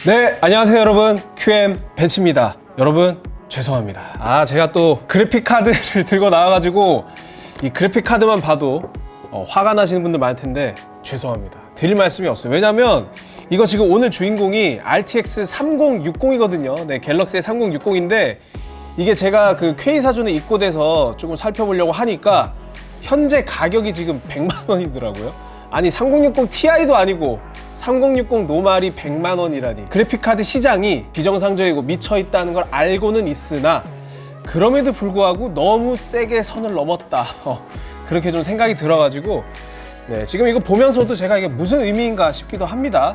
네, 안녕하세요 여러분. QM 벤츠입니다. 여러분 죄송합니다. 제가 또 그래픽 카드를 들고 나와가지고 이 그래픽 카드만 봐도 화가 나시는 분들 많을 텐데 죄송합니다. 드릴 말씀이 없어요. 왜냐면 이거 지금 오늘 주인공이 RTX 3060이거든요. 네, 갤럭시의 3060인데 이게 제가 그 K사전에 입고돼서 조금 살펴보려고 하니까 현재 가격이 지금 100만 원이더라고요. 아니 3060 Ti도 아니고 3060 노말이 100만 원이라니. 그래픽카드 시장이 비정상적이고 미쳐있다는 걸 알고는 있으나 그럼에도 불구하고 너무 세게 선을 넘었다. 그렇게 좀 생각이 들어가지고 네, 지금 이거 보면서도 제가 이게 무슨 의미인가 싶기도 합니다.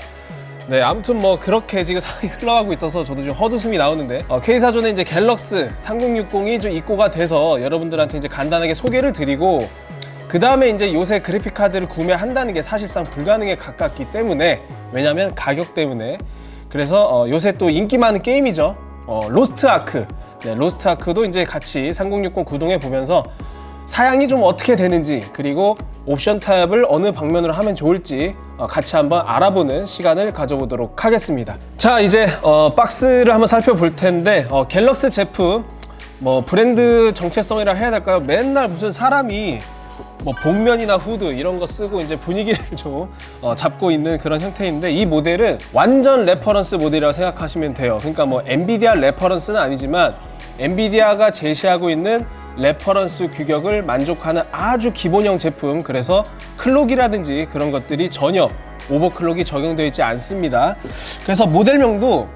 네, 아무튼 뭐 그렇게 지금 상황이 흘러가고 있어서 저도 좀 헛웃음이 나오는데 K사전에 이제 갤럭시 3060이 좀 입고가 돼서 여러분들한테 이제 간단하게 소개를 드리고 그 다음에 이제 요새 그래픽 카드를 구매한다는 게 사실상 불가능에 가깝기 때문에, 왜냐면 가격 때문에. 그래서 요새 또 인기 많은 게임이죠. 로스트 아크. 네, 로스트 아크도 이제 같이 3060 구동해 보면서 사양이 좀 어떻게 되는지, 그리고 옵션 타입을 어느 방면으로 하면 좋을지 같이 한번 알아보는 시간을 가져보도록 하겠습니다. 자, 이제 박스를 한번 살펴볼 텐데 갤럭시 제품 뭐 브랜드 정체성이라 해야 될까요? 맨날 무슨 사람이 뭐 복면이나 후드 이런 거 쓰고 이제 분위기를 좀 잡고 있는 그런 형태인데, 이 모델은 완전 레퍼런스 모델이라고 생각하시면 돼요. 그러니까 뭐 엔비디아 레퍼런스는 아니지만 엔비디아가 제시하고 있는 레퍼런스 규격을 만족하는 아주 기본형 제품. 그래서 클록이라든지 그런 것들이 전혀 오버클록이 적용되어 있지 않습니다. 그래서 모델명도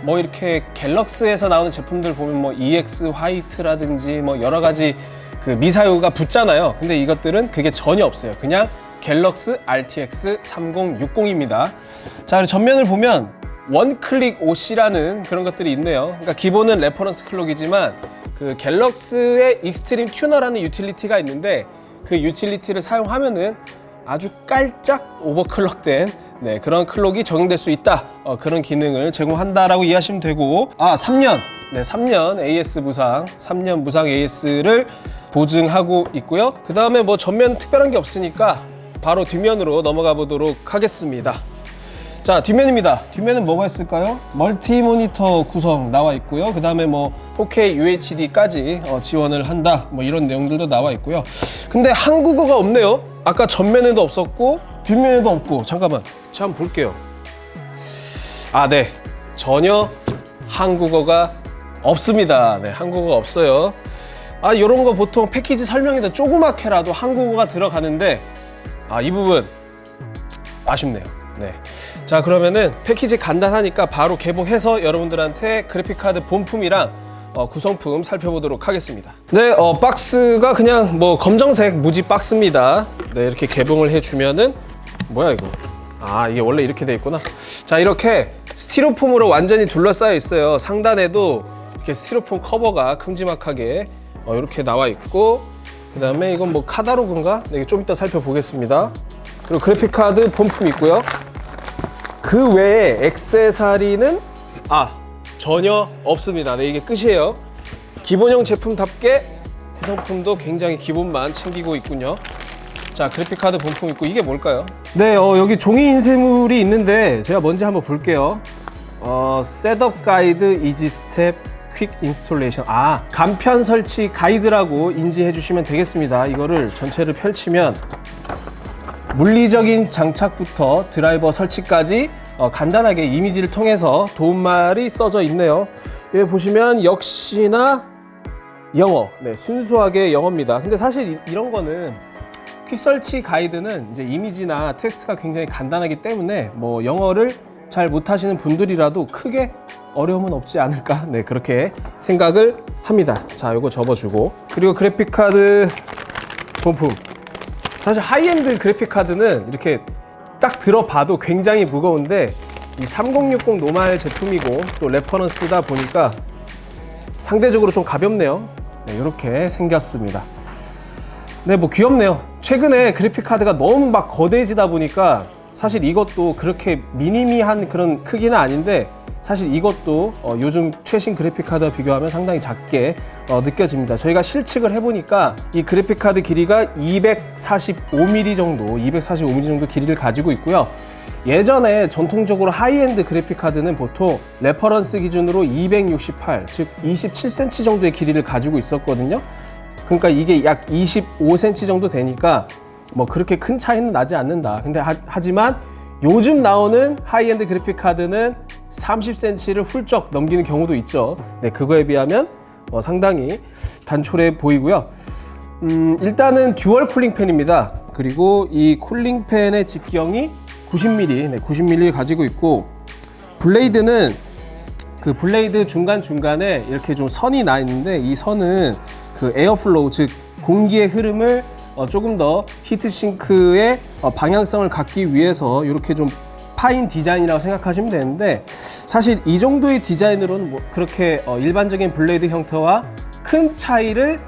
뭐 이렇게 갤럭시에서 나오는 제품들 보면 뭐 EX 화이트라든지 뭐 여러 가지 그 미사유가 붙잖아요. 근데 이것들은 그게 전혀 없어요. 그냥 갤럭시 RTX 3060입니다. 자, 그리고 전면을 보면 원클릭 OC라는 그런 것들이 있네요. 그러니까 기본은 레퍼런스 클록이지만 그 갤럭시의 익스트림 튜너라는 유틸리티가 있는데 그 유틸리티를 사용하면은 아주 깔짝 오버클럭된 그런 클록이 적용될 수 있다. 그런 기능을 제공한다라고 이해하시면 되고, 3년 3년 AS 무상, 3년 무상 AS를 보증하고 있고요. 그 다음에 뭐 전면 특별한 게 없으니까 바로 뒷면으로 넘어가 보도록 하겠습니다. 자, 뒷면입니다. 뒷면은 뭐가 있을까요? 멀티 모니터 구성 나와 있고요. 그 다음에 뭐 4K UHD까지 지원을 한다, 뭐 이런 내용들도 나와 있고요. 근데 한국어가 없네요. 아까 전면에도 없었고 뒷면에도 없고. 잠깐만, 제가 한번 볼게요. 네, 전혀 한국어가 없습니다. 네, 한국어가 없어요. 요런 거 보통 패키지 설명에도 조그맣게라도 한국어가 들어가는데 이 부분 아쉽네요. 네. 자, 그러면은 패키지 간단하니까 바로 개봉해서 여러분들한테 그래픽카드 본품이랑 구성품 살펴보도록 하겠습니다. 네, 박스가 그냥 뭐 검정색 무지 박스입니다. 네, 이렇게 개봉을 해주면은 뭐야 이거? 이게 원래 이렇게 돼 있구나. 자, 이렇게 스티로폼으로 완전히 둘러싸여 있어요. 상단에도 이렇게 스티로폼 커버가 큼지막하게 이렇게 나와 있고, 그 다음에 이건 뭐 카다로그인가? 네, 좀 이따 살펴보겠습니다. 그리고 그래픽카드 본품 있고요. 그 외에 액세서리는 전혀 없습니다. 네, 이게 끝이에요. 기본형 제품답게 구성품도 굉장히 기본만 챙기고 있군요. 자, 그래픽카드 본품 있고, 이게 뭘까요? 네, 여기 종이 인쇄물이 있는데 제가 뭔지 한번 볼게요. 셋업 가이드 이지 스텝 퀵 인스톨레이션. 간편 설치 가이드라고 인지해 주시면 되겠습니다. 이거를 전체를 펼치면 물리적인 장착부터 드라이버 설치까지 간단하게 이미지를 통해서 도움말이 써져 있네요. 여기 보시면 역시나 영어, 네, 순수하게 영어입니다. 근데 사실 이런 거는 퀵 설치 가이드는 이제 이미지나 텍스트가 굉장히 간단하기 때문에 뭐 영어를 잘 못하시는 분들이라도 크게 어려움은 없지 않을까, 네, 그렇게 생각을 합니다. 자, 요거 접어주고, 그리고 그래픽카드 본품. 사실 하이엔드 그래픽카드는 이렇게 딱 들어봐도 굉장히 무거운데 이 3060 노말 제품이고 또 레퍼런스다 보니까 상대적으로 좀 가볍네요. 네, 이렇게 생겼습니다. 네, 뭐 귀엽네요. 최근에 그래픽카드가 너무 막 거대해지다 보니까 사실 이것도 그렇게 미니미한 그런 크기는 아닌데 사실 이것도 요즘 최신 그래픽카드와 비교하면 상당히 작게 느껴집니다. 저희가 실측을 해보니까 이 그래픽카드 길이가 245mm 정도 길이를 가지고 있고요. 예전에 전통적으로 하이엔드 그래픽카드는 보통 레퍼런스 기준으로 268, 즉 27cm 정도의 길이를 가지고 있었거든요. 그러니까 이게 약 25cm 정도 되니까 뭐 그렇게 큰 차이는 나지 않는다. 근데 하지만 요즘 나오는 하이엔드 그래픽카드는 30cm를 훌쩍 넘기는 경우도 있죠. 네, 그거에 비하면 상당히 단촐해 보이고요. 일단은 듀얼 쿨링팬입니다. 그리고 이 쿨링팬의 직경이 90mm, 90mm 가지고 있고, 블레이드는 그 블레이드 중간중간에 이렇게 좀 선이 나 있는데, 이 선은 그 에어플로우, 즉 공기의 흐름을 조금 더 히트싱크의 방향성을 갖기 위해서 이렇게 좀 파인 디자인이라고 생각하시면 되는데, 사실 이 정도의 디자인으로는 뭐 그렇게 일반적인 블레이드 형태와 큰 차이를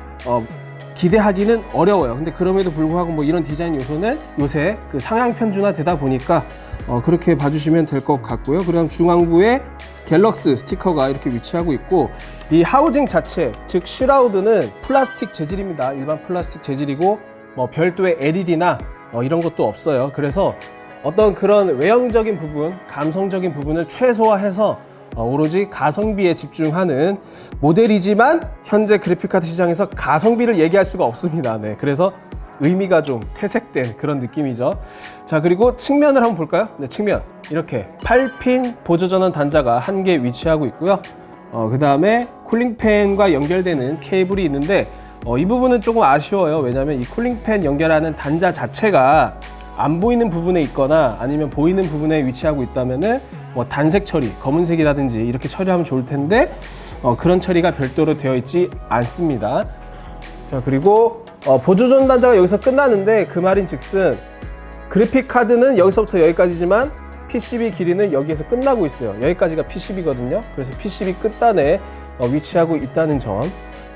기대하기는 어려워요. 근데 그럼에도 불구하고 뭐 이런 디자인 요소는 요새 그 상향 편준화 되다 보니까 그렇게 봐주시면 될 것 같고요. 그다음 중앙부에 갤럭스 스티커가 이렇게 위치하고 있고, 이 하우징 자체, 즉 슈라우드는 플라스틱 재질입니다. 일반 플라스틱 재질이고 뭐 별도의 LED나 이런 것도 없어요. 그래서 어떤 그런 외형적인 부분, 감성적인 부분을 최소화해서 오로지 가성비에 집중하는 모델이지만, 현재 그래픽카드 시장에서 가성비를 얘기할 수가 없습니다. 네, 그래서 의미가 좀 퇴색된 그런 느낌이죠. 자, 그리고 측면을 한번 볼까요? 네, 측면 이렇게 8핀 보조전원 단자가 한 개 위치하고 있고요. 그 다음에 쿨링팬과 연결되는 케이블이 있는데, 이 부분은 조금 아쉬워요. 왜냐하면 이 쿨링팬 연결하는 단자 자체가 안 보이는 부분에 있거나 아니면 보이는 부분에 위치하고 있다면은 뭐 단색 처리, 검은색이라든지 이렇게 처리하면 좋을 텐데 그런 처리가 별도로 되어 있지 않습니다. 자, 그리고 보조전원 단자가 여기서 끝나는데, 그 말인 즉슨 그래픽 카드는 여기서부터 여기까지지만 PCB 길이는 여기에서 끝나고 있어요. 여기까지가 PCB거든요. 그래서 PCB 끝단에 위치하고 있다는 점.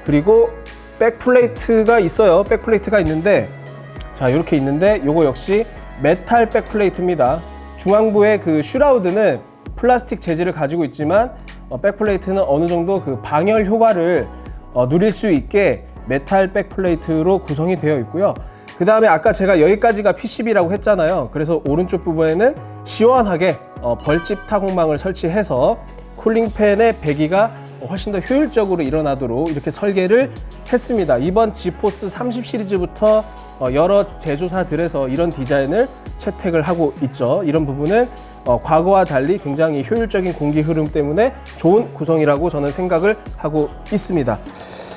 그리고 백플레이트가 있어요. 백플레이트가 있는데, 자, 이렇게 있는데 요거 역시 메탈 백플레이트입니다. 중앙부의 그 슈라우드는 플라스틱 재질을 가지고 있지만 백플레이트는 어느 정도 그 방열 효과를 누릴 수 있게 메탈 백플레이트로 구성이 되어 있고요. 그 다음에 아까 제가 여기까지가 PCB라고 했잖아요. 그래서 오른쪽 부분에는 시원하게 벌집 타공망을 설치해서 쿨링팬의 배기가 훨씬 더 효율적으로 일어나도록 이렇게 설계를 했습니다. 이번 지포스 30 시리즈부터 여러 제조사들에서 이런 디자인을 채택을 하고 있죠. 이런 부분은 과거와 달리 굉장히 효율적인 공기 흐름 때문에 좋은 구성이라고 저는 생각을 하고 있습니다.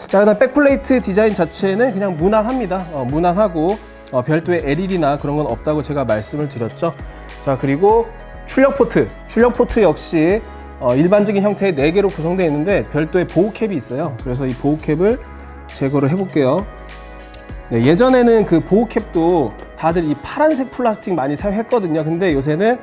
자, 그다음 백플레이트 디자인 자체는 그냥 무난합니다. 무난하고 별도의 LED나 그런 건 없다고 제가 말씀을 드렸죠. 자, 그리고 출력 포트 역시 일반적인 형태의 4개로 구성되어 있는데 별도의 보호캡이 있어요. 그래서 이 보호캡을 제거를 해볼게요. 네, 예전에는 그 보호캡도 다들 이 파란색 플라스틱 많이 사용했거든요. 근데 요새는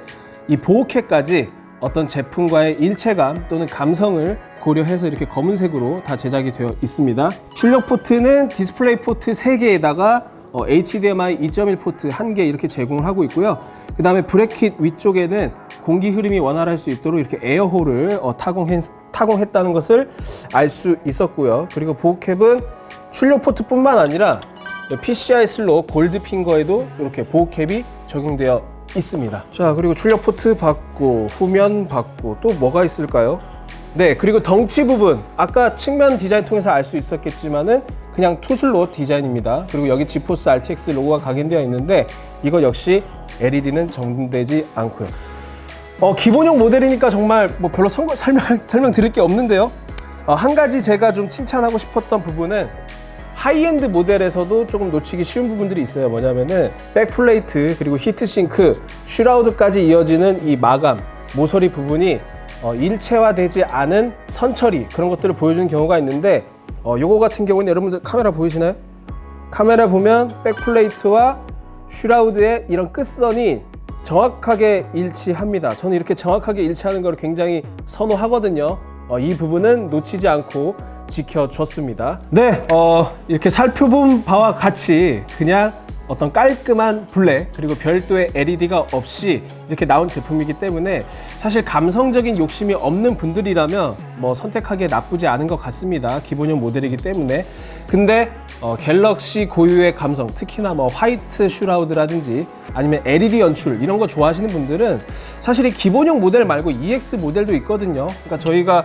이 보호캡까지 어떤 제품과의 일체감 또는 감성을 고려해서 이렇게 검은색으로 다 제작이 되어 있습니다. 출력 포트는 디스플레이 포트 3개에다가 HDMI 2.1 포트 1개 이렇게 제공을 하고 있고요. 그 다음에 브래킷 위쪽에는 공기 흐름이 원활할 수 있도록 이렇게 에어홀을 타공했다는 것을 알 수 있었고요. 그리고 보호캡은 출력 포트뿐만 아니라 PCI 슬롯 골드핑거에도 이렇게 보호캡이 적용되어 있습니다. 자, 그리고 출력 포트 받고 후면 받고 또 뭐가 있을까요? 네, 그리고 덩치 부분, 아까 측면 디자인 통해서 알 수 있었겠지만은 그냥 투슬롯 디자인입니다. 그리고 여기 지포스 RTX 로고가 각인되어 있는데 이거 역시 LED는 적용되지 않고요. 기본형 모델이니까 정말 뭐 별로 설명 드릴 게 없는데요. 한 가지 제가 좀 칭찬하고 싶었던 부분은 하이엔드 모델에서도 조금 놓치기 쉬운 부분들이 있어요. 뭐냐면은 백플레이트 그리고 히트싱크, 슈라우드까지 이어지는 이 마감, 모서리 부분이 일체화되지 않은 선처리, 그런 것들을 보여주는 경우가 있는데 요거 같은 경우는 여러분들 카메라 보이시나요? 카메라 보면 백플레이트와 슈라우드의 이런 끝선이 정확하게 일치합니다. 저는 이렇게 정확하게 일치하는 걸 굉장히 선호하거든요. 이 부분은 놓치지 않고 지켜줬습니다. 네, 이렇게 살펴본 바와 같이 그냥 어떤 깔끔한 블랙 그리고 별도의 LED가 없이 이렇게 나온 제품이기 때문에 사실 감성적인 욕심이 없는 분들이라면 뭐 선택하기에 나쁘지 않은 것 같습니다. 기본형 모델이기 때문에. 근데 갤럭시 고유의 감성, 특히나 뭐 화이트 슈라우드라든지 아니면 LED 연출 이런 거 좋아하시는 분들은 사실 이 기본형 모델 말고 EX 모델도 있거든요. 그러니까 저희가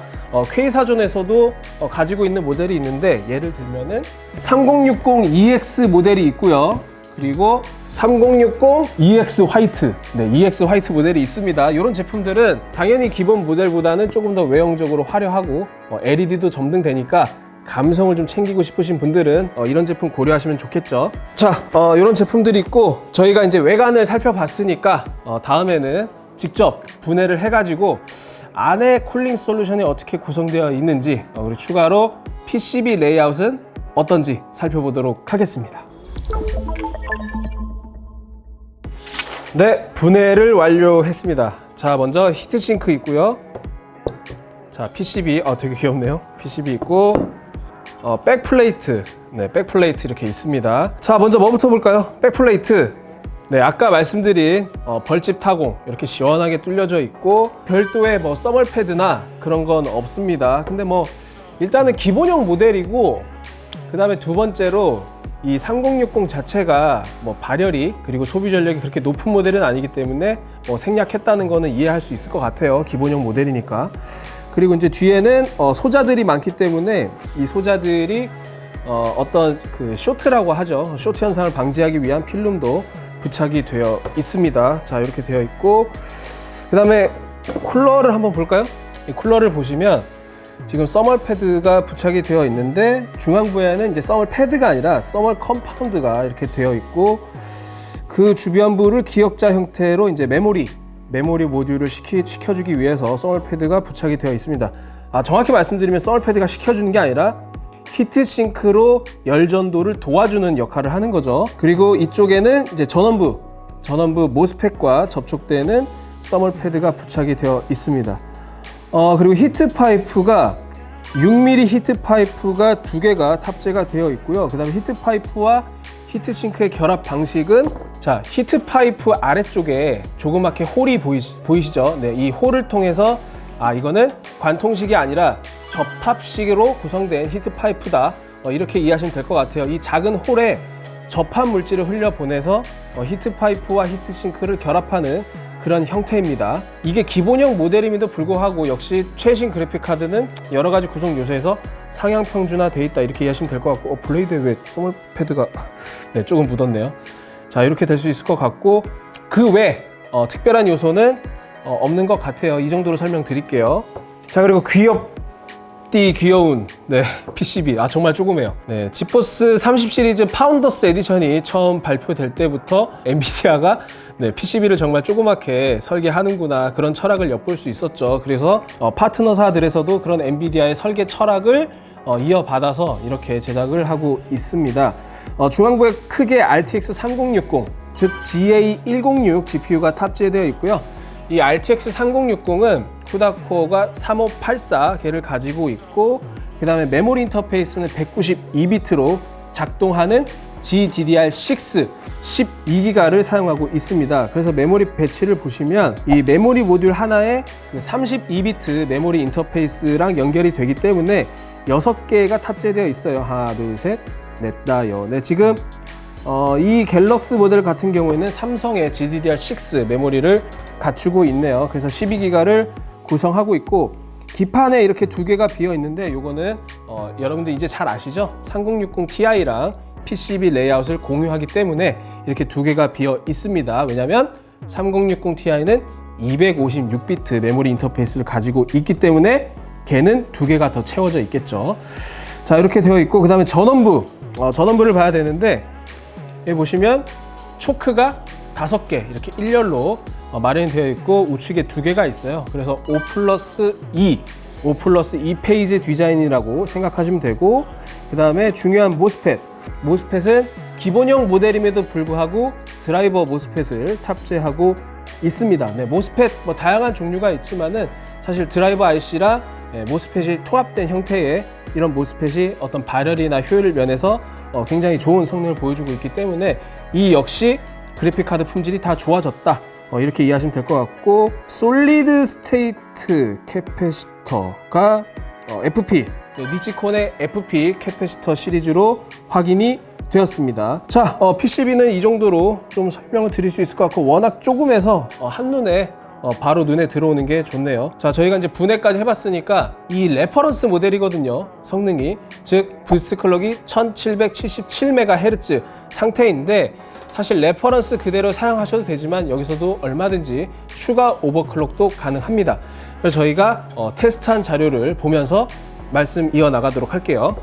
K사전에서도 가지고 있는 모델이 있는데, 예를 들면은 3060 EX 모델이 있고요. 그리고 3060 EX 화이트, 네, EX 화이트 모델이 있습니다. 이런 제품들은 당연히 기본 모델보다는 조금 더 외형적으로 화려하고 LED도 점등되니까 감성을 좀 챙기고 싶으신 분들은 이런 제품 고려하시면 좋겠죠. 자, 이런 제품들이 있고, 저희가 이제 외관을 살펴봤으니까 다음에는 직접 분해를 해가지고 안에 쿨링 솔루션이 어떻게 구성되어 있는지, 그리고 추가로 PCB 레이아웃은 어떤지 살펴보도록 하겠습니다. 네, 분해를 완료했습니다. 자, 먼저 히트싱크 있고요. 자, PCB, 되게 귀엽네요. PCB 있고, 백플레이트, 네, 백플레이트 이렇게 있습니다. 자, 먼저 뭐부터 볼까요? 백플레이트. 네, 아까 말씀드린 벌집 타공 이렇게 시원하게 뚫려져 있고, 별도의 뭐 써멀 패드나 그런 건 없습니다. 근데 뭐 일단은 기본형 모델이고, 그 다음에 두 번째로 이 3060 자체가 뭐 발열이 그리고 소비 전력이 그렇게 높은 모델은 아니기 때문에 생략했다는 거는 이해할 수 있을 것 같아요. 기본형 모델이니까. 그리고 이제 뒤에는 소자들이 많기 때문에 이 소자들이 어떤 그 쇼트라고 하죠. 쇼트 현상을 방지하기 위한 필름도 부착이 되어 있습니다. 자, 이렇게 되어 있고, 그 다음에 쿨러를 한번 볼까요? 이 쿨러를 보시면 지금 써멀 패드가 부착이 되어 있는데, 중앙부에는 이제 써멀 패드가 아니라 써멀 컴파운드가 이렇게 되어 있고, 그 주변부를 기역자 형태로 이제 메모리 모듈을 식혀주기 위해서 써멀 패드가 부착이 되어 있습니다. 정확히 말씀드리면 써멀 패드가 식혀주는 게 아니라 히트싱크로 열전도를 도와주는 역할을 하는 거죠. 그리고 이쪽에는 이제 전원부 모스펫과 접촉되는 써멀 패드가 부착이 되어 있습니다. 그리고 히트 파이프가 6mm 히트 파이프가 2개가 탑재가 되어 있고요. 그 다음에 히트 파이프와 히트싱크의 결합 방식은, 자, 히트 파이프 아래쪽에 조그맣게 홀이 보이시죠? 네, 이 홀을 통해서 이거는 관통식이 아니라 접합식으로 구성된 히트 파이프다, 이렇게 이해하시면 될 것 같아요. 이 작은 홀에 접합 물질을 흘려보내서 히트 파이프와 히트싱크를 결합하는 그런 형태입니다. 이게 기본형 모델임에도 불구하고 역시 최신 그래픽 카드는 여러 가지 구성 요소에서 상향 평준화되어 있다, 이렇게 이해하시면 될 것 같고, 블레이드에 왜 써멀 패드가 네, 조금 묻었네요. 자, 이렇게 될 수 있을 것 같고, 그 외 특별한 요소는 없는 것 같아요. 이 정도로 설명드릴게요. 자, 그리고 귀여운 네, PCB, 정말 조그매요. 네, 지포스 30 시리즈 파운더스 에디션이 처음 발표될 때부터 엔비디아가 PCB를 정말 조그맣게 설계하는구나, 그런 철학을 엿볼 수 있었죠. 그래서 파트너사들에서도 그런 엔비디아의 설계 철학을 이어받아서 이렇게 제작을 하고 있습니다. 중앙부에 크게 RTX 3060, 즉 GA106 GPU가 탑재되어 있고요. 이 RTX 3060은 쿠다코어가 3584개를 가지고 있고, 그 다음에 메모리 인터페이스는 192비트로 작동하는 GDDR6 12기가를 사용하고 있습니다. 그래서 메모리 배치를 보시면 이 메모리 모듈 하나에 32비트 메모리 인터페이스랑 연결이 되기 때문에 6개가 탑재되어 있어요. 하나, 둘, 셋, 넷, 다여. 네, 지금 이 갤럭시 모델 같은 경우에는 삼성의 GDDR6 메모리를 갖추고 있네요. 그래서 12기가를 구성하고 있고, 기판에 이렇게 2개가 비어 있는데, 요거는 여러분들 이제 잘 아시죠? 3060 Ti랑 PCB 레이아웃을 공유하기 때문에 이렇게 2개가 비어 있습니다. 왜냐면 3060 Ti는 256비트 메모리 인터페이스를 가지고 있기 때문에 걔는 2개가 더 채워져 있겠죠. 자, 이렇게 되어 있고, 그 다음에 전원부를 봐야 되는데, 여기 보시면 초크가 5개 이렇게 일렬로 마련이 되어 있고, 우측에 2개가 있어요. 그래서 5+2 페이지 디자인이라고 생각하시면 되고, 그 다음에 중요한 모스펫은 기본형 모델임에도 불구하고 드라이버 모스펫을 탑재하고 있습니다. 네, 모스펫 다양한 종류가 있지만은 사실 드라이버 IC랑 모스펫이 통합된 형태의 이런 모스펫이 어떤 발열이나 효율 면에서 굉장히 좋은 성능을 보여주고 있기 때문에 이 역시 그래픽카드 품질이 다 좋아졌다, 이렇게 이해하시면 될 것 같고, 솔리드 스테이트 캐패시터가 FP, 니치콘의 FP 캐패시터 시리즈로 확인이 되었습니다. 자, PCB는 이 정도로 좀 설명을 드릴 수 있을 것 같고, 워낙 조금해서 한눈에 바로 눈에 들어오는 게 좋네요. 자, 저희가 이제 분해까지 해봤으니까 이 레퍼런스 모델이거든요. 성능이, 즉 부스트 클럭이 1777MHz 상태인데, 사실 레퍼런스 그대로 사용하셔도 되지만 여기서도 얼마든지 추가 오버클럭도 가능합니다. 그래서 저희가 테스트한 자료를 보면서 말씀 이어나가도록 할게요.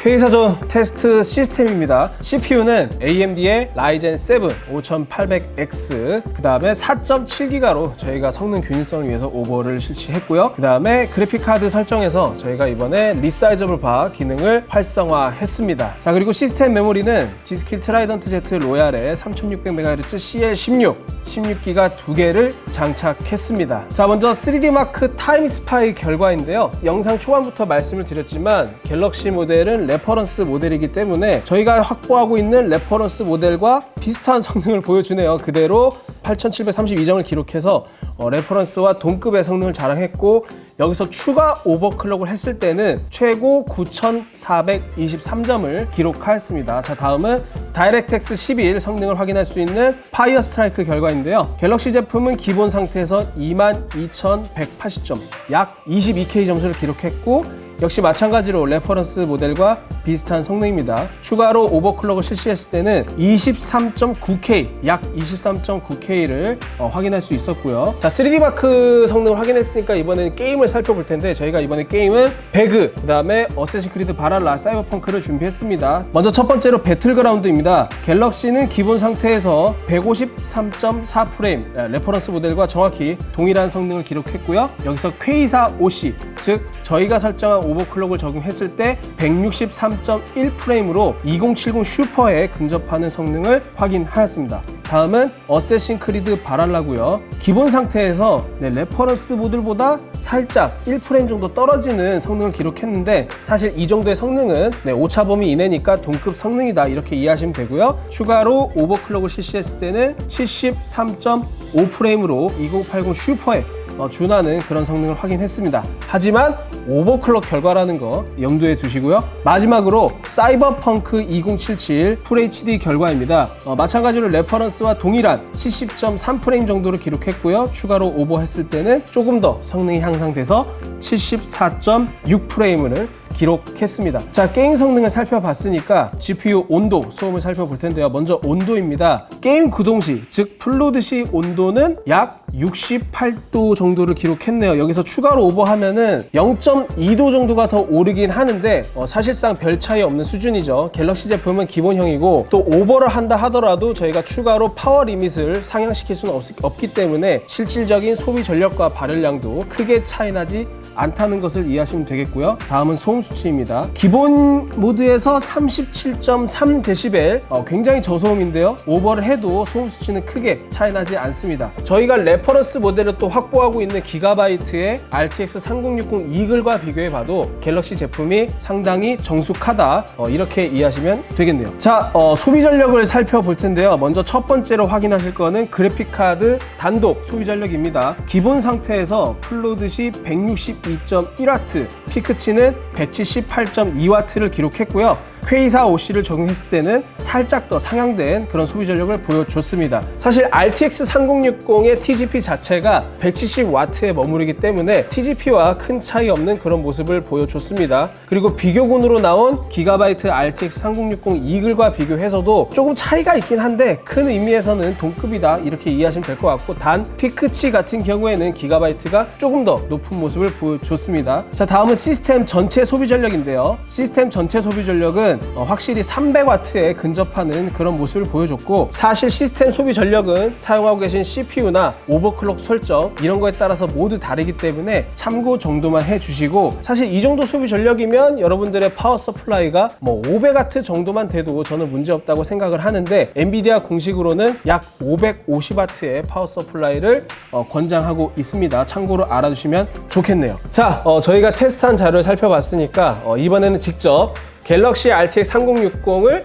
K사전 테스트 시스템입니다. CPU는 AMD의 Ryzen 7 5800X, 그 다음에 4.7GB로 저희가 성능 균일성을 위해서 오버를 실시했고요. 그 다음에 그래픽카드 설정에서 저희가 이번에 리사이저블 바 기능을 활성화했습니다. 자, 그리고 시스템 메모리는 Gskill 트라이던트 Z 로얄의 3600MHz CL16 16기가 2개를 장착했습니다. 자, 먼저 3D 마크 타임 스파이 결과인데요. 영상 초반부터 말씀을 드렸지만 갤럭시 모델은 레퍼런스 모델이기 때문에 저희가 확보하고 있는 레퍼런스 모델과 비슷한 성능을 보여주네요. 그대로 8732점을 기록해서 레퍼런스와 동급의 성능을 자랑했고, 여기서 추가 오버클럭을 했을 때는 최고 9423점을 기록하였습니다. 자, 다음은 다이렉트X 11 성능을 확인할 수 있는 파이어 스트라이크 결과인데요. 갤럭시 제품은 기본 상태에서 22180점, 약 22K 점수를 기록했고, 역시 마찬가지로 레퍼런스 모델과 비슷한 성능입니다. 추가로 오버클럭을 실시했을 때는 23.9K, 약 23.9K를 확인할 수 있었고요. 자, 3D 마크 성능을 확인했으니까 이번에는 게임을 살펴볼 텐데, 저희가 이번에 게임은 배그, 그 다음에 어쌔신 크리드 바랄라, 사이버펑크를 준비했습니다. 먼저 첫 번째로 배틀그라운드입니다. 갤럭시는 기본 상태에서 153.4프레임, 레퍼런스 모델과 정확히 동일한 성능을 기록했고요. 여기서 K4 OC, 즉 저희가 설정한 오버클럭을 적용했을 때 163.1프레임으로 2070 슈퍼에 근접하는 성능을 확인하였습니다. 다음은 어쌔신 크리드 바랄라고요. 기본 상태에서 레퍼런스 모델보다 살짝 1프레임 정도 떨어지는 성능을 기록했는데, 사실 이 정도의 성능은 오차 범위 이내니까 동급 성능이다, 이렇게 이해하시면 되고요. 추가로 오버클럭을 실시했을 때는 73.5프레임으로 2080 슈퍼에 준하는 그런 성능을 확인했습니다. 하지만 오버클럭 결과라는 거 염두에 두시고요. 마지막으로 사이버펑크 2077 FHD 결과입니다. 마찬가지로 레퍼런스와 동일한 70.3프레임 정도를 기록했고요. 추가로 오버했을 때는 조금 더 성능이 향상돼서 74.6프레임을 기록했습니다. 자, 게임 성능을 살펴봤으니까 GPU 온도, 소음을 살펴볼 텐데요. 먼저 온도입니다. 게임 구동 시, 즉 플로드 시 온도는 약 68도 정도를 기록했네요. 여기서 추가로 오버하면은 0.2도 정도가 더 오르긴 하는데 사실상 별 차이 없는 수준이죠. 갤럭시 제품은 기본형이고, 또 오버를 한다 하더라도 저희가 추가로 파워 리밋을 상향시킬 수는 없기 때문에 실질적인 소비 전력과 발열량도 크게 차이나지 않다는 것을 이해하시면 되겠고요. 다음은 소음 수치입니다. 기본 모드에서 37.3dB, 굉장히 저소음인데요. 오버를 해도 소음 수치는 크게 차이나지 않습니다. 저희가 레퍼런스 모델을 또 확보하고 있는 기가바이트의 RTX 3060 이글과 비교해봐도 갤럭시 제품이 상당히 정숙하다, 이렇게 이해하시면 되겠네요. 자, 소비 전력을 살펴볼 텐데요. 먼저 첫 번째로 확인하실 거는 그래픽카드 단독 소비 전력입니다. 기본 상태에서 플로드 시 162.1W, 피크치는 178.2W를 기록했고요. K4 OC를 적용했을 때는 살짝 더 상향된 그런 소비 전력을 보여줬습니다. 사실 RTX 3060의 TGP 자체가 170W에 머무르기 때문에 TGP와 큰 차이 없는 그런 모습을 보여줬습니다. 그리고 비교군으로 나온 기가바이트 RTX 3060 이글과 비교해서도 조금 차이가 있긴 한데 큰 의미에서는 동급이다, 이렇게 이해하시면 될 것 같고, 단 피크치 같은 경우에는 기가바이트가 조금 더 높은 모습을 보여줬습니다. 자, 다음은 시스템 전체 소비 전력인데요. 시스템 전체 소비 전력은 확실히 300W에 근접하는 그런 모습을 보여줬고, 사실 시스템 소비 전력은 사용하고 계신 CPU나 오버클럭 설정 이런 거에 따라서 모두 다르기 때문에 참고 정도만 해주시고, 사실 이 정도 소비 전력이면 여러분들의 파워 서플라이가 500W 정도만 돼도 저는 문제없다고 생각을 하는데, 엔비디아 공식으로는 약 550W의 파워 서플라이를 권장하고 있습니다. 참고로 알아두시면 좋겠네요. 자, 저희가 테스트한 자료를 살펴봤으니까 보니까 이번에는 직접 갤럭시 RTX 3060을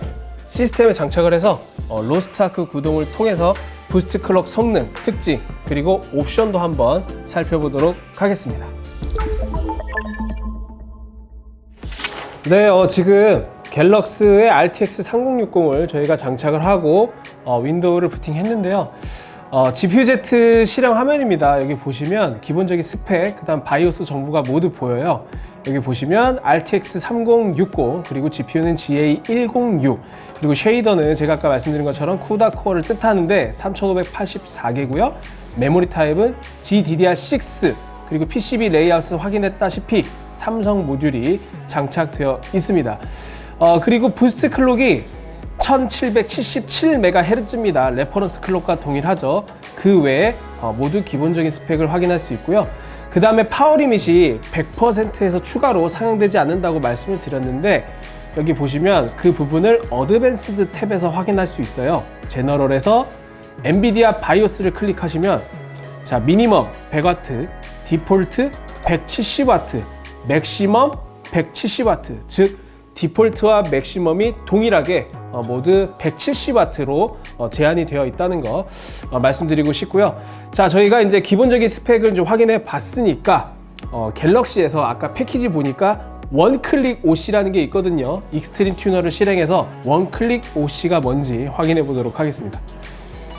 시스템에 장착을 해서 로스트아크 구동을 통해서 부스트 클럭 성능, 특징, 그리고 옵션도 한번 살펴보도록 하겠습니다. 네, 지금 갤럭시의 RTX 3060을 저희가 장착을 하고 윈도우를 부팅했는데요. GPU-Z 실행 화면입니다. 여기 보시면 기본적인 스펙, 그 다음 바이오스 정보가 모두 보여요. 여기 보시면 RTX 3060, 그리고 GPU는 GA106, 그리고 쉐이더는 제가 아까 말씀드린 것처럼 쿠다 코어를 뜻하는데 3584개고요. 메모리 타입은 GDDR6, 그리고 PCB 레이아웃에서 확인했다시피 삼성 모듈이 장착되어 있습니다. 그리고 부스트 클록이 1777MHz입니다. 레퍼런스 클록과 동일하죠. 그 외에 모두 기본적인 스펙을 확인할 수 있고요. 그 다음에 파워 리밋이 100%에서 추가로 사용되지 않는다고 말씀을 드렸는데, 여기 보시면 그 부분을 어드밴스드 탭에서 확인할 수 있어요. 제너럴에서 엔비디아 바이오스를 클릭하시면 자, 미니멈 100W, 디폴트 170W, 맥시멈 170W, 즉 디폴트와 맥시멈이 동일하게 모두 170W로 제한이 되어 있다는 거 말씀드리고 싶고요. 자, 저희가 이제 기본적인 스펙을 좀 확인해 봤으니까 갤럭시에서 아까 패키지 보니까 원클릭 OC라는 게 있거든요. 익스트림 튜너를 실행해서 원클릭 OC가 뭔지 확인해 보도록 하겠습니다.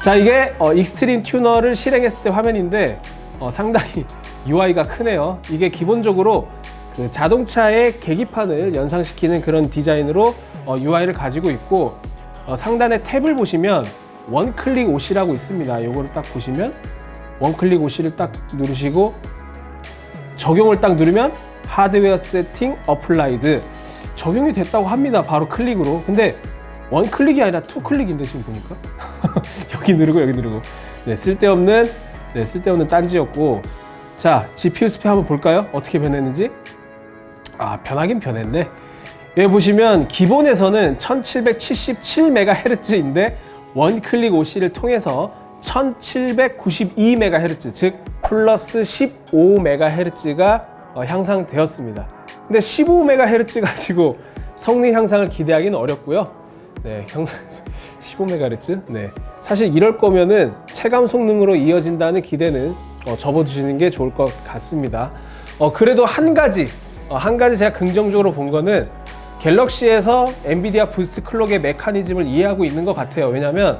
자, 이게 익스트림 튜너를 실행했을 때 화면인데 상당히 UI가 크네요. 이게 기본적으로 그 자동차의 계기판을 연상시키는 그런 디자인으로 UI를 가지고 있고, 상단의 탭을 보시면 원클릭 OC라고 있습니다. 요거를 딱 보시면 원클릭 OC를 딱 누르시고 적용을 딱 누르면 하드웨어 세팅 어플라이드 적용이 됐다고 합니다. 바로 클릭으로. 근데 원클릭이 아니라 투클릭인데 지금 보니까 여기 누르고 여기 누르고. 네, 쓸데없는 딴지였고. 자, GPU 스펙 한번 볼까요? 어떻게 변했는지. 변하긴 변했네. 여기 보시면 기본에서는 1777MHz인데 원클릭 OC를 통해서 1792MHz, 즉 플러스 15MHz가 향상되었습니다. 근데 15MHz 가지고 성능 향상을 기대하기는 어렵고요. 네, 15MHz. 네, 사실 이럴 거면은 체감 성능으로 이어진다는 기대는 접어두시는 게 좋을 것 같습니다. 그래도 한 가지 제가 긍정적으로 본 거는 갤럭시에서 엔비디아 부스트 클록의 메커니즘을 이해하고 있는 것 같아요. 왜냐하면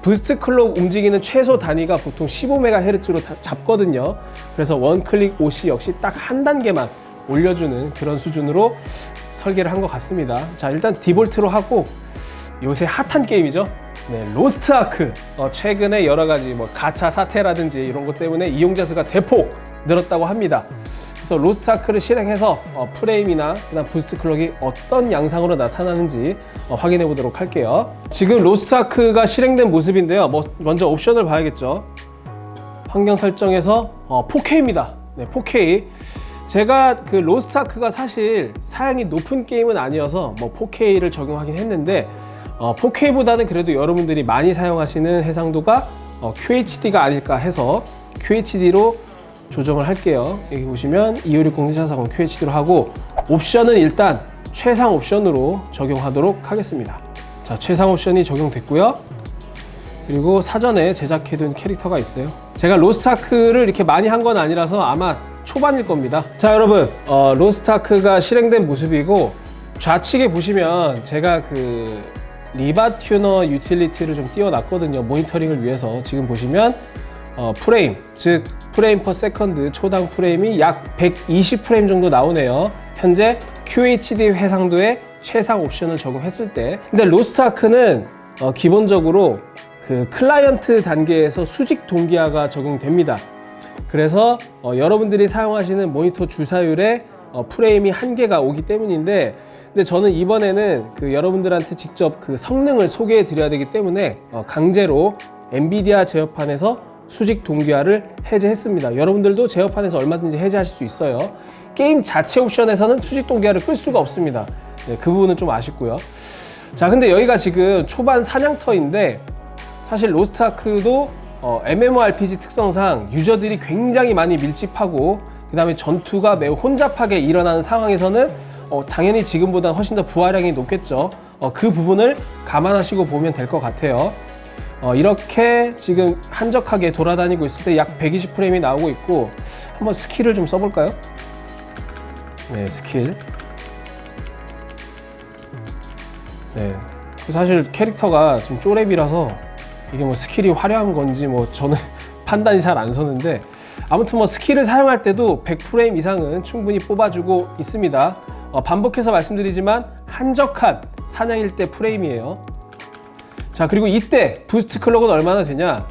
부스트 클록 움직이는 최소 단위가 보통 15MHz로 잡거든요. 그래서 원클릭 OC 역시 딱 한 단계만 올려주는 그런 수준으로 설계를 한 것 같습니다. 자, 일단 디볼트로 하고 요새 핫한 게임이죠. 네, 로스트아크. 최근에 여러 가지 가챠 사태라든지 이런 것 때문에 이용자 수가 대폭 늘었다고 합니다. 그래서 로스트아크를 실행해서 프레임이나 그다음 부스트 클럭이 어떤 양상으로 나타나는지 확인해 보도록 할게요. 지금 로스트아크가 실행된 모습인데요. 먼저 옵션을 봐야겠죠. 환경 설정에서 4K입니다. 네, 4K. 제가 그 로스트아크가 사실 사양이 높은 게임은 아니어서 4K를 적용하긴 했는데 4K보다는 그래도 여러분들이 많이 사용하시는 해상도가 QHD가 아닐까 해서 QHD로 조정을 할게요. 여기 보시면 2560-1440 QHD로 하고, 옵션은 일단 최상 옵션으로 적용하도록 하겠습니다. 자, 최상 옵션이 적용됐고요. 그리고 사전에 제작해둔 캐릭터가 있어요. 제가 로스트아크를 이렇게 많이 한 건 아니라서 아마 초반일 겁니다. 자, 여러분, 로스트아크가 실행된 모습이고, 좌측에 보시면 제가 그 리바 튜너 유틸리티를 좀 띄워놨거든요. 모니터링을 위해서. 지금 보시면 프레임, 즉 프레임 퍼 세컨드 초당 프레임이 약 120프레임 정도 나오네요. 현재 QHD 해상도의 최상 옵션을 적용했을 때. 근데 로스트아크는 기본적으로 그 클라이언트 단계에서 수직 동기화가 적용됩니다. 그래서 여러분들이 사용하시는 모니터 주사율에 프레임이 한계가 오기 때문인데, 근데 저는 이번에는 그 여러분들한테 직접 그 성능을 소개해 드려야 되기 때문에 강제로 엔비디아 제어판에서 수직 동기화를 해제했습니다. 여러분들도 제어판에서 얼마든지 해제하실 수 있어요. 게임 자체 옵션에서는 수직 동기화를 끌 수가 없습니다. 네, 그 부분은 좀 아쉽고요. 자, 근데 여기가 지금 초반 사냥터인데, 사실 로스트아크도 MMORPG 특성상 유저들이 굉장히 많이 밀집하고, 그 다음에 전투가 매우 혼잡하게 일어나는 상황에서는 당연히 지금보다 훨씬 더 부하량이 높겠죠. 그 부분을 감안하시고 보면 될 것 같아요. 이렇게 지금 한적하게 돌아다니고 있을 때 약 120프레임이 나오고 있고, 한번 스킬을 좀 써볼까요? 네, 스킬. 네, 사실 캐릭터가 지금 쪼렙이라서 이게 뭐 스킬이 화려한 건지 뭐 저는 판단이 잘 안 서는데, 아무튼 뭐 스킬을 사용할 때도 100프레임 이상은 충분히 뽑아주고 있습니다. 반복해서 말씀드리지만 한적한 사냥일 때 프레임이에요. 자, 그리고 이때 부스트 클럭은 얼마나 되냐?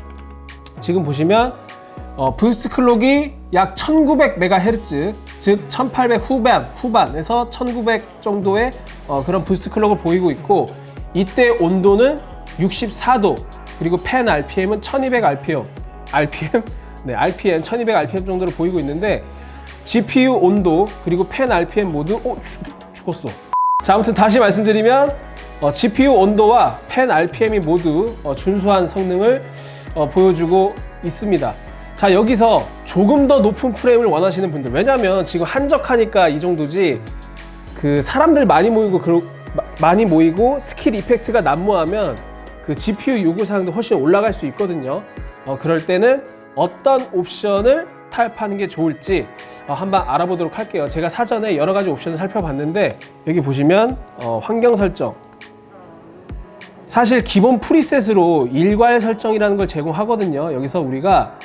지금 보시면 부스트 클럭이 약 1900MHz, 즉 1800 후반에서 1900 정도의 그런 부스트 클럭을 보이고 있고, 이때 온도는 64도, 그리고 팬 RPM은 1200 RPM? 네, RPM 1200 RPM 정도로 보이고 있는데, GPU 온도 그리고 팬 RPM 모두 죽었어. 자, 아무튼 다시 말씀드리면 GPU 온도와 팬 RPM이 모두 준수한 성능을 보여주고 있습니다. 자, 여기서 조금 더 높은 프레임을 원하시는 분들, 왜냐면 지금 한적하니까 이 정도지, 그 사람들 많이 모이고 스킬 이펙트가 난무하면 그 GPU 요구사항도 훨씬 올라갈 수 있거든요. 그럴 때는 어떤 옵션을 타협하는 게 좋을지 한번 알아보도록 할게요. 제가 사전에 여러 가지 옵션을 살펴봤는데, 여기 보시면 환경 설정, 사실 기본 프리셋으로 일괄 설정이라는 걸 제공하거든요. 여기서 우리가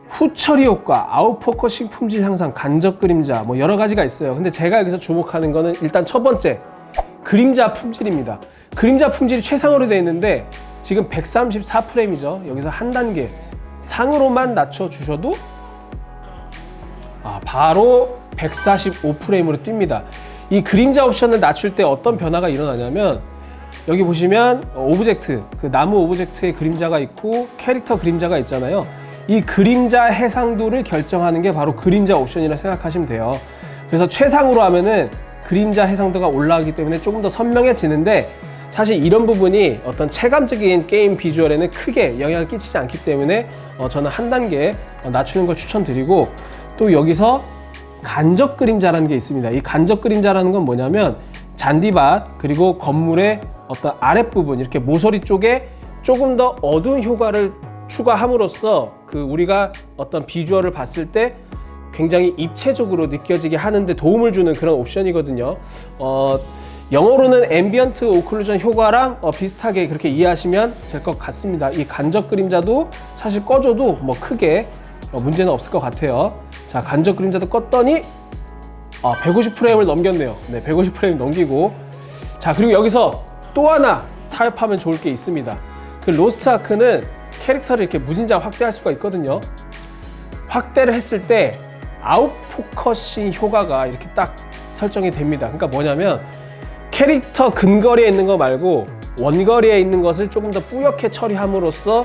후처리 효과, 아웃포커싱 품질 향상, 간접 그림자, 뭐 여러 가지가 있어요. 근데 제가 여기서 주목하는 거는 일단 첫 번째, 그림자 품질입니다. 그림자 품질이 최상으로 되어 있는데 지금 134프레임이죠. 여기서 한 단계 상으로만 낮춰주셔도 바로 145프레임으로 뜁니다. 이 그림자 옵션을 낮출 때 어떤 변화가 일어나냐면, 여기 보시면 오브젝트, 그 나무 오브젝트의 그림자가 있고 캐릭터 그림자가 있잖아요. 이 그림자 해상도를 결정하는 게 바로 그림자 옵션이라 생각하시면 돼요. 그래서 최상으로 하면은 그림자 해상도가 올라가기 때문에 조금 더 선명해지는데, 사실 이런 부분이 어떤 체감적인 게임 비주얼에는 크게 영향을 끼치지 않기 때문에 저는 한 단계 낮추는 걸 추천드리고, 또 여기서 간접 그림자라는 게 있습니다. 이 간접 그림자라는 건 뭐냐면, 잔디밭 그리고 건물의 어떤 아랫부분, 이렇게 모서리 쪽에 조금 더 어두운 효과를 추가함으로써 그 우리가 어떤 비주얼을 봤을 때 굉장히 입체적으로 느껴지게 하는데 도움을 주는 그런 옵션이거든요. 영어로는 앰비언트 오클루전 효과랑 비슷하게 그렇게 이해하시면 될 것 같습니다. 이 간접 그림자도 사실 꺼줘도 뭐 크게 문제는 없을 것 같아요. 자, 간접 그림자도 껐더니 150프레임을 넘겼네요. 네, 150프레임 넘기고, 자, 그리고 여기서 또 하나 타협하면 좋을 게 있습니다. 그 로스트 아크는 캐릭터를 이렇게 무진장 확대할 수가 있거든요. 확대를 했을 때 아웃포커싱 효과가 이렇게 딱 설정이 됩니다. 그러니까 뭐냐면, 캐릭터 근거리에 있는 거 말고 원거리에 있는 것을 조금 더 뿌옇게 처리함으로써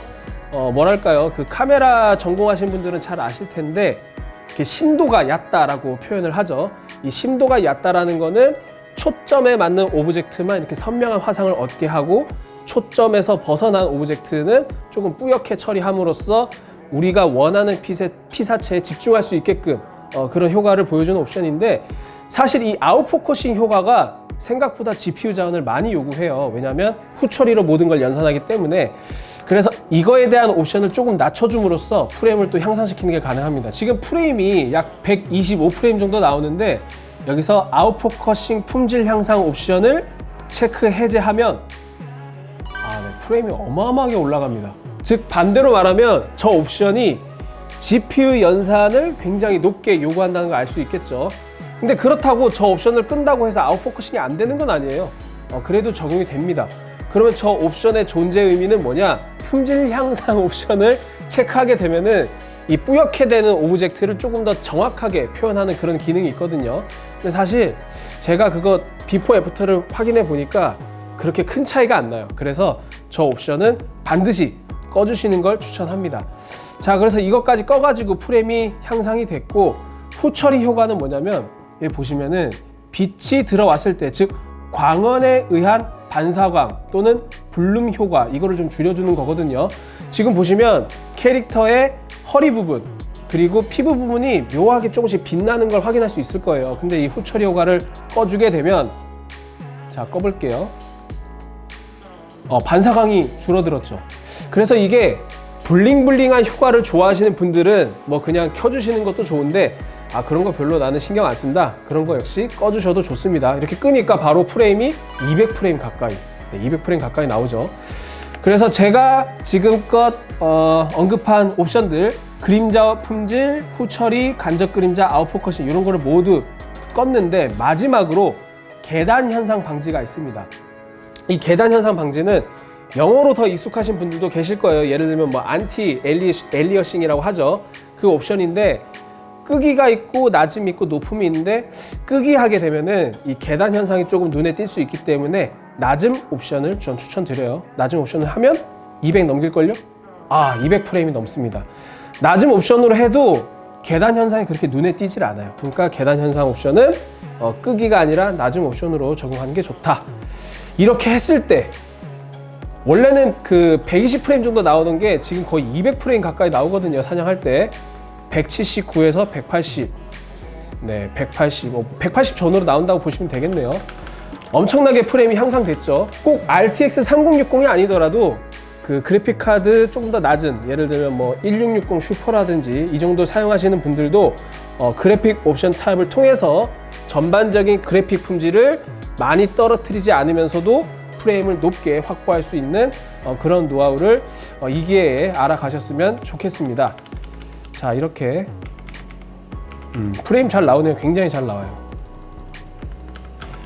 뭐랄까요, 그 카메라 전공하신 분들은 잘 아실 텐데, 이렇게 심도가 얕다라고 표현을 하죠. 이 심도가 얕다라는 거는 초점에 맞는 오브젝트만 이렇게 선명한 화상을 얻게 하고, 초점에서 벗어난 오브젝트는 조금 뿌옇게 처리함으로써 우리가 원하는 피사체에 집중할 수 있게끔 그런 효과를 보여주는 옵션인데, 사실 이 아웃포커싱 효과가 생각보다 GPU 자원을 많이 요구해요. 왜냐하면 후처리로 모든 걸 연산하기 때문에. 그래서 이거에 대한 옵션을 조금 낮춰줌으로써 프레임을 또 향상시키는 게 가능합니다. 지금 프레임이 약 125프레임 정도 나오는데, 여기서 아웃포커싱 품질 향상 옵션을 체크 해제하면 프레임이 어마어마하게 올라갑니다. 즉 반대로 말하면 저 옵션이 GPU 연산을 굉장히 높게 요구한다는 걸 알 수 있겠죠. 근데 그렇다고 저 옵션을 끈다고 해서 아웃포커싱이 안 되는 건 아니에요. 그래도 적용이 됩니다. 그러면 저 옵션의 존재 의미는 뭐냐? 품질 향상 옵션을 체크하게 되면은 이 뿌옇게 되는 오브젝트를 조금 더 정확하게 표현하는 그런 기능이 있거든요. 근데 사실 제가 그거 비포 애프터를 확인해 보니까 그렇게 큰 차이가 안 나요. 그래서 저 옵션은 반드시 꺼주시는 걸 추천합니다. 자, 그래서 이것까지 꺼가지고 프레임이 향상이 됐고, 후처리 효과는 뭐냐면, 여기 보시면은 빛이 들어왔을 때, 즉 광원에 의한 반사광 또는 블룸 효과, 이거를 좀 줄여주는 거거든요. 지금 보시면 캐릭터의 허리 부분, 그리고 피부 부분이 묘하게 조금씩 빛나는 걸 확인할 수 있을 거예요. 근데 이 후처리 효과를 꺼주게 되면, 자, 꺼볼게요. 반사광이 줄어들었죠. 그래서 이게 블링블링한 효과를 좋아하시는 분들은 뭐 그냥 켜주시는 것도 좋은데, 그런 거 별로 나는 신경 안 쓴다, 그런 거 역시 꺼주셔도 좋습니다. 이렇게 끄니까 바로 프레임이 200프레임 가까이, 200프레임 가까이 나오죠. 그래서 제가 지금껏 언급한 옵션들, 그림자 품질, 후처리, 간접 그림자, 아웃포커싱, 이런 거를 모두 껐는데, 마지막으로 계단 현상 방지가 있습니다. 이 계단 현상 방지는 영어로 더 익숙하신 분들도 계실 거예요. 예를 들면 뭐 안티 엘리어싱이라고 하죠. 그 옵션인데, 끄기가 있고 낮음이 있고 높음이 있는데, 끄기 하게 되면은 이 계단 현상이 조금 눈에 띌 수 있기 때문에 낮음 옵션을 전 추천드려요. 낮음 옵션을 하면 200 넘길걸요? 200프레임이 넘습니다. 낮음 옵션으로 해도 계단 현상이 그렇게 눈에 띄질 않아요. 그러니까 계단 현상 옵션은 끄기가 아니라 낮음 옵션으로 적용하는 게 좋다. 이렇게 했을 때 원래는 그 120프레임 정도 나오는 게 지금 거의 200프레임 가까이 나오거든요. 사냥할 때 179에서 180, 180 전후로 나온다고 보시면 되겠네요. 엄청나게 프레임이 향상됐죠. 꼭 RTX 3060이 아니더라도 그 그래픽 카드 조금 더 낮은, 예를 들면 뭐 1660 슈퍼라든지 이 정도 사용하시는 분들도 그래픽 옵션 타입을 통해서 전반적인 그래픽 품질을 많이 떨어뜨리지 않으면서도 프레임을 높게 확보할 수 있는 그런 노하우를 이 기회에 알아가셨으면 좋겠습니다. 자, 이렇게 프레임 잘 나오네요. 굉장히 잘 나와요.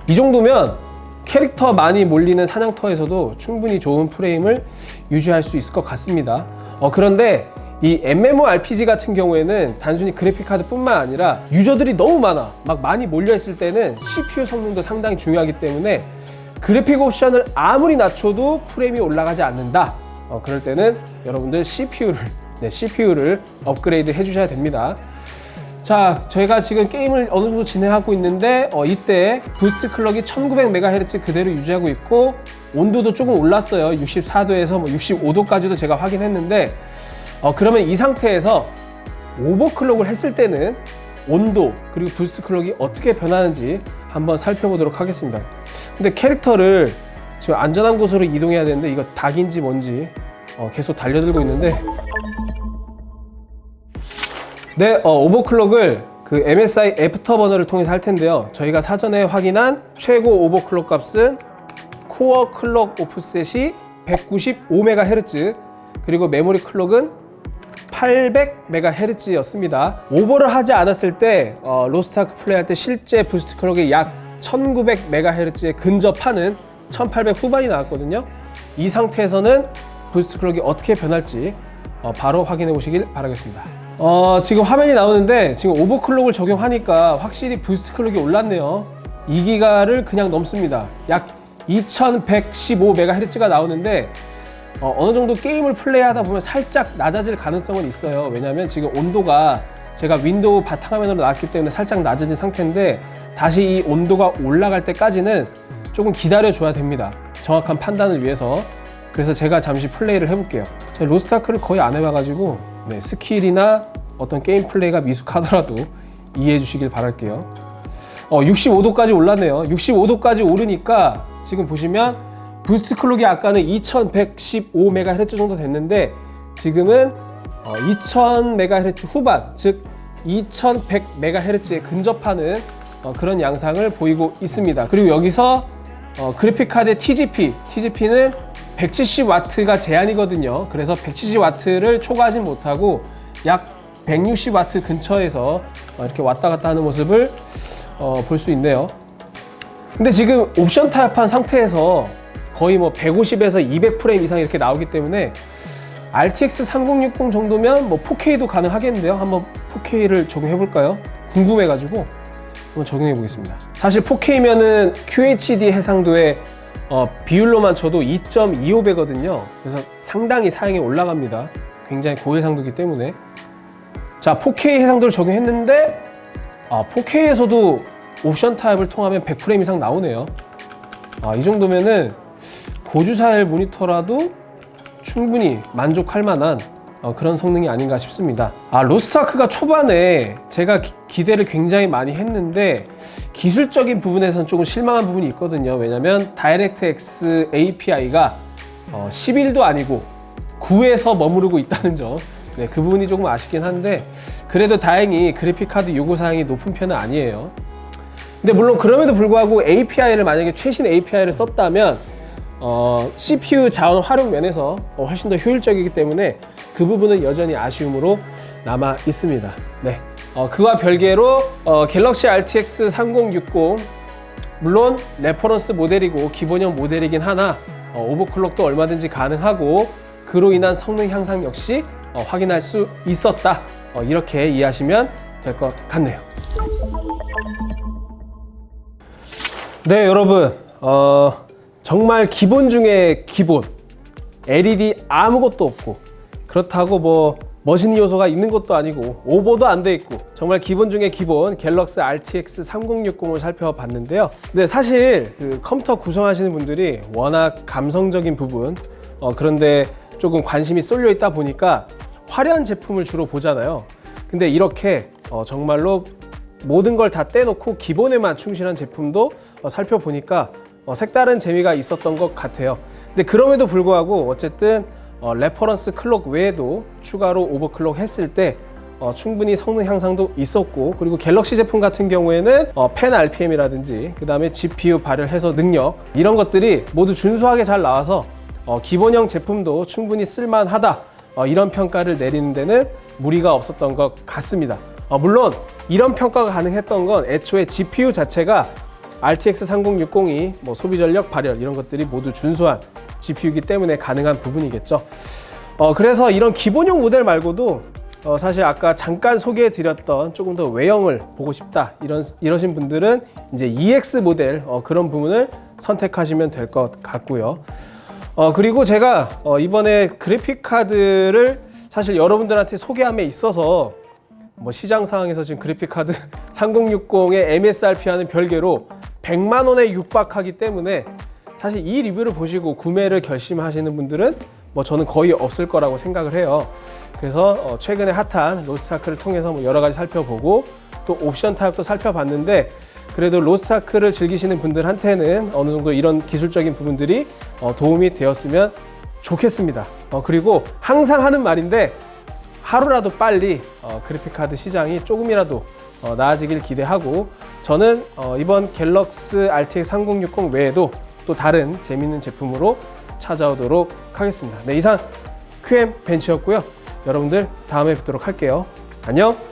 이 정도면 캐릭터 많이 몰리는 사냥터에서도 충분히 좋은 프레임을 유지할 수 있을 것 같습니다. 그런데 이 MMORPG 같은 경우에는 단순히 그래픽카드 뿐만 아니라 유저들이 너무 막 많이 몰려있을 때는 CPU 성능도 상당히 중요하기 때문에 그래픽 옵션을 아무리 낮춰도 프레임이 올라가지 않는다. 그럴 때는 여러분들 CPU를 업그레이드 해주셔야 됩니다. 자, 저희가 지금 게임을 어느 정도 진행하고 있는데 이때 부스트 클럭이 1900MHz 그대로 유지하고 있고, 온도도 조금 올랐어요. 64도에서 뭐 65도까지도 제가 확인했는데, 그러면 이 상태에서 오버클럭을 했을 때는 온도 그리고 부스트 클럭이 어떻게 변하는지 한번 살펴보도록 하겠습니다. 근데 캐릭터를 지금 안전한 곳으로 이동해야 되는데, 이거 닭인지 뭔지 계속 달려들고 있는데, 오버클럭을 그 MSI 애프터버너를 통해서 할 텐데요. 저희가 사전에 확인한 최고 오버클럭 값은 코어 클럭 오프셋이 195MHz, 그리고 메모리 클럭은 800MHz였습니다. 오버를 하지 않았을 때 로스트아크 플레이할 때 실제 부스트 클럭이 약 1900MHz에 근접하는 1800 후반이 나왔거든요. 이 상태에서는 부스트 클럭이 어떻게 변할지 바로 확인해 보시길 바라겠습니다. 지금 화면이 나오는데, 지금 오버클럭을 적용하니까 확실히 부스트 클럭이 올랐네요. 2기가를 그냥 넘습니다. 약 2115MHz가 나오는데, 어느 정도 게임을 플레이하다 보면 살짝 낮아질 가능성은 있어요. 왜냐하면 지금 온도가 제가 윈도우 바탕화면으로 나왔기 때문에 살짝 낮아진 상태인데, 다시 이 온도가 올라갈 때까지는 조금 기다려 줘야 됩니다. 정확한 판단을 위해서. 그래서 제가 잠시 플레이를 해볼게요. 제가 로스트아크를 거의 안 해봐가지고 스킬이나 어떤 게임 플레이가 미숙하더라도 이해해 주시길 바랄게요. 65도까지 올랐네요. 65도까지 오르니까 지금 보시면 부스트 클럭이 아까는 2115MHz 정도 됐는데, 지금은 2000MHz 후반, 즉 2100MHz에 근접하는 그런 양상을 보이고 있습니다. 그리고 여기서 그래픽카드의 TGP는 170W가 제한이거든요. 그래서 170W를 초과하지 못하고 약 160W 근처에서 이렇게 왔다 갔다 하는 모습을 볼 수 있네요. 근데 지금 옵션 타협한 상태에서 거의 뭐 150에서 200프레임 이상 이렇게 나오기 때문에 RTX 3060 정도면 뭐 4K도 가능하겠는데요. 한번 4K를 적용해 볼까요? 궁금해가지고 한번 적용해 보겠습니다. 사실 4K면은 QHD 해상도의 비율로만 쳐도 2.25배거든요. 그래서 상당히 사양이 올라갑니다. 굉장히 고해상도이기 때문에. 자, 4K 해상도를 적용했는데 4K에서도 옵션 타입을 통하면 100프레임 이상 나오네요. 이 정도면은 고주사일 모니터라도 충분히 만족할 만한 그런 성능이 아닌가 싶습니다. 로스트아크가 초반에 제가 기대를 굉장히 많이 했는데 기술적인 부분에서는 조금 실망한 부분이 있거든요. 왜냐면 다이렉트X API가 11도 아니고 9에서 머무르고 있다는 점, 네, 그 부분이 조금 아쉽긴 한데 그래도 다행히 그래픽카드 요구사항이 높은 편은 아니에요. 근데 물론 그럼에도 불구하고 API를 만약에 최신 API를 썼다면 CPU 자원 활용 면에서 훨씬 더 효율적이기 때문에 그 부분은 여전히 아쉬움으로 남아 있습니다. 네, 그와 별개로 갤럭시 RTX 3060 물론 레퍼런스 모델이고 기본형 모델이긴 하나 오버클럭도 얼마든지 가능하고 그로 인한 성능 향상 역시 확인할 수 있었다. 이렇게 이해하시면 될 것 같네요. 네, 여러분, 정말 기본 중에 기본, LED 아무것도 없고 그렇다고 뭐 멋있는 요소가 있는 것도 아니고 오버도 안 돼 있고 정말 기본 중에 기본 갤럭시 RTX 3060을 살펴봤는데요. 근데 사실 그 컴퓨터 구성하시는 분들이 워낙 감성적인 부분 그런데 조금 관심이 쏠려 있다 보니까 화려한 제품을 주로 보잖아요. 근데 이렇게 정말로 모든 걸 다 떼놓고 기본에만 충실한 제품도 살펴보니까 색다른 재미가 있었던 것 같아요. 근데 그럼에도 불구하고 어쨌든 레퍼런스 클럭 외에도 추가로 오버클럭 했을 때 충분히 성능 향상도 있었고 그리고 갤럭시 제품 같은 경우에는 펜 RPM이라든지 그 다음에 GPU 발열 해소 능력 이런 것들이 모두 준수하게 잘 나와서 기본형 제품도 충분히 쓸만하다 이런 평가를 내리는 데는 무리가 없었던 것 같습니다. 물론 이런 평가가 가능했던 건 애초에 GPU 자체가 RTX 3060이 뭐 소비 전력, 발열 이런 것들이 모두 준수한 GPU이기 때문에 가능한 부분이겠죠. 그래서 이런 기본형 모델 말고도 사실 아까 잠깐 소개해 드렸던 조금 더 외형을 보고 싶다 이러신 분들은 이제 EX 모델 그런 부분을 선택하시면 될 것 같고요. 그리고 제가 이번에 그래픽 카드를 사실 여러분들한테 소개함에 있어서 뭐 시장 상황에서 지금 그래픽 카드 3060의 MSRP와는 별개로 100만 원에 육박하기 때문에 사실 이 리뷰를 보시고 구매를 결심하시는 분들은 뭐 저는 거의 없을 거라고 생각을 해요. 그래서 최근에 핫한 로스트아크를 통해서 뭐 여러 가지 살펴보고 또 옵션 타입도 살펴봤는데 그래도 로스트아크를 즐기시는 분들한테는 어느 정도 이런 기술적인 부분들이 도움이 되었으면 좋겠습니다. 그리고 항상 하는 말인데 하루라도 빨리 그래픽카드 시장이 조금이라도 나아지길 기대하고 저는 이번 갤럭시 RTX 3060 외에도 또 다른 재밌는 제품으로 찾아오도록 하겠습니다. 네, 이상 QM 벤츠였고요. 여러분들 다음에 뵙도록 할게요. 안녕!